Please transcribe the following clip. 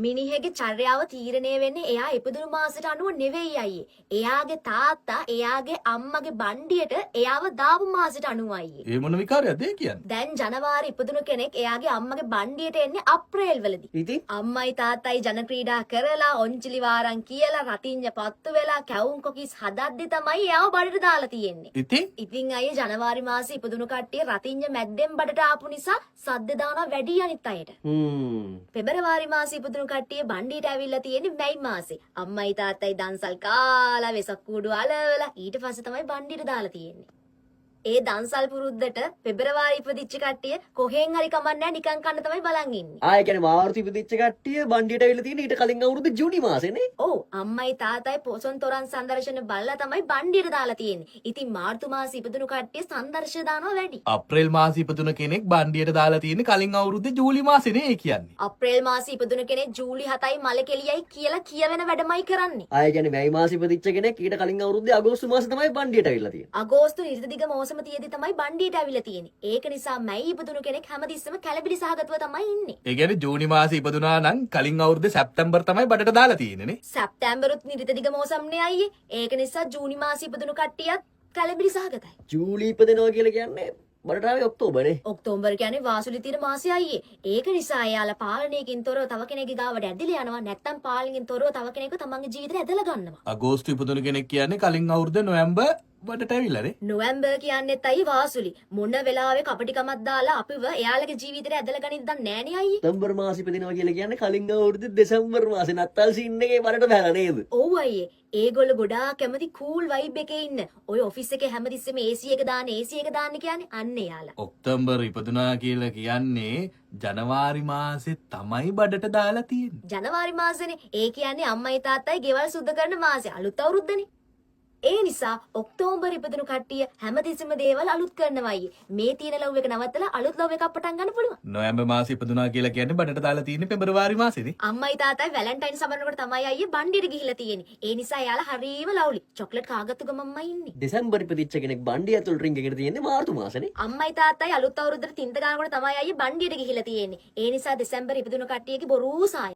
මිනිහෙගේ චර්යාව තීරණය වෙන්නේ එයා ඉපදුණු මාසෙට අනුව නෙවෙයි අයියේ. එයාගේ තාත්තා එයාගේ අම්මගේ බණ්ඩියට එයාව දාපු මාසෙට අනුව අයියේ. ඒ මොන විකාරයක්ද ඒ කියන්නේ? දැන් ජනවාරි ඉපදුණු කෙනෙක් එයාගේ අම්මගේ බණ්ඩියට එන්නේ අප්‍රේල් වලදී. ඉතින් අම්මයි තාත්තයි ජන ක්‍රීඩා කරලා ඔන්චිලි වාරන් කියලා රතිඤ්ඤ පත්තු වෙලා කැවුම් කොකිස් හදද්දි තමයි එයාව බඩට දාලා තියෙන්නේ. ඉතින් අයියේ ජනවාරි මාසේ ඉපදුණු කට්ටිය රතිඤ්ඤ මැද්දෙන් බඩට ආපු නිසා සද්ද දානවා වැඩි අනිත් අයට. පෙබරවාරි මාසේ ඉපදුණු කට්ටිය බණ්ඩියට ඇවිල්ලා තියෙන්නේ මැයි මාසේ. අම්මයි තාත්තයි දන්සල් කාලා වෙසක් කූඩු අලවලා ඊට පස්සේ තමයි බණ්ඩියට දාලා තියෙන්නේ. ඒ දන්සල් පුරුද්දට පෙබරවාරි ඉපදිච්ච කට්ටිය කොහෙන් හරි කමන්නේ නිකන් කන්න තමයි බලන් ඉන්නේ. ආයෙ කියන්නේ මාර්තු ඉපදිච්ච කට්ටිය බණ්ඩියට ඇවිල්ලා තියෙන ඊට කලින් අවුරුදු ජූනි මාසෙනේ. ඔව් අම්මයි තාත්තයි පොසොන් තොරන් සංදර්ශන බලලා තමයි බණ්ඩියට දාලා තියෙන්නේ. ඉතින් මාර්තු මාසේ ඉපදුණු කට්ටිය සංදර්ශන දානවා වැඩි. අප්‍රේල් මාසේ ඉපදුන කෙනෙක් බණ්ඩියට දාලා තියෙන්නේ කලින් අවුරුද්දේ ජූලි මාසෙනේ ඒ කියන්නේ. අප්‍රේල් මාසේ ඉපදුණු කෙනෙක් ජූලි 7යි මල කෙලියයි කියලා කියවෙන වැඩමයි කරන්නේ. ආයෙ කියන්නේ මැයි මාසෙ ඉපදිච්ච කෙනෙක් ඊට කලින් අවුරුද්දේ අගෝස්තු මාසෙ තමයි බණ්ඩියට ඇවිල්ලා තියෙන්නේ. අගෝස්තු ඉරිද දිග මෝසම තියේදී තමයි බණ්ඩියට ඇවිල්ලා තියෙන්නේ. ඒක නිසා මැයි ඉපදුණු කෙනෙක් හැමතිස්සෙම කැළබිලි සහගතව තමයි ඉන්නේ. ඒ කියන්නේ ජූනි මාසේ ඉපදුනා නම් කලින් අවුරුද්දේ සැප්තැම්බර් තමයි බඩට දාලා තියෙන්නේ නේ. සැප්තැම්බරුත් නිරිත දිග මෝසම්නේ අයියේ. ඒක නිසා ජූනි මාසේ ඉපදුණු කට්ටියත් කැළබිලි සහගතයි. ජූලි ඉපදෙනවා කියලා කියන්නේ බඩට ආවේ ඔක්තෝබරේ. ඔක්තෝබර් කියන්නේ වාසුලි තියෙන මාසය අයියේ. ඒක නිසා එයාලා පාලනයකින් තොරව තව කෙනෙක්ගේ ගාවට ඇදලා යනවා. නැත්තම් පාලනයකින් තොරව තව කෙනෙක්ව තමන්ගේ ජීවිතේ ඇදලා ගන්නවා. අගෝස්තු ඉපදුන කෙනෙක් කියන්නේ කලින් අවුරුද්දේ නොවැම්බර් බඩට ඇවිල්ලානේ. නොවැම්බර් කියන්නේත් අයි වාසුලි. මොන වෙලාවෙ කපටිකමක් දාලා අපිව එයාලගේ ජීවිතේට ඇදලා ගනින්න දන්නේ නෑනේ අයියේ. සැප්තැම්බර් මාසෙ ඉපදිනවා කියලා කියන්නේ කලින් අවුරුද්දේ දෙසැම්බර් මාසෙ නත්තල් සීන් එකේ බඩට බහලා නේද? ඔව් අයියේ. ඒගොල්ලෝ ගොඩාක් කැමති කූල් වයිබ් එකේ ඉන්න. ඔය ඔෆිස් එකේ හැමතිස්සෙම AC එක දාන්න කියන්නේ අන්න එයාලා. ඔක්තෝබර් ඉපදුනා කියලා කියන්නේ ජනවාරි මාසේ තමයි බඩට දාලා තියෙන්නේ. ජනවාරි මාසෙනේ. ඒ කියන්නේ අම්මයි තාත්තයි ගෙවල් සුද්ධ කරන මාසේ අලුත් අවුරුද්දනේ. ඒ නිසා ඔක්තෝබර් ඉපදුණු කට්ටිය හැමතිස්සෙම දේවල් අලුත් කරනවා අයියේ. මේ තියෙන ලව් එක නවත්තලා අලුත් ලව් එකක් පටන් ගන්න පුළුවන්. නොවැම්බර් මාසේ ඉපදුනා කියලා කියන්නේ බඩට දාලා තියෙන්නේ පෙබරවාරි මාසේනේ. අම්මයි තාත්තයි වැලන්ටයින් සමරනකොට තමයි අයියේ බණ්ඩියට ගිහිලා තියෙන්නේ. ඒ නිසා එයාලා හරීම ලව්ලි. චොක්ලට් කාගත්තු ගමම්මයි ඉන්නේ. දෙසැම්බර් ඉපදිච්ච කෙනෙක් බණ්ඩිය ඇතුළට රින්ග් එකට තියෙන්නේ මාර්තු මාසෙනේ. අම්මයි තාත්තයි අලුත් අවුරුද්දට තින්ත ගන්නකොට තමයි අයියේ බණ්ඩියට ගිහිලා තියෙන්නේ. ඒ නිසා දෙසැම්බර් ඉපදුණු කට්ටියගේ බොරු සාය.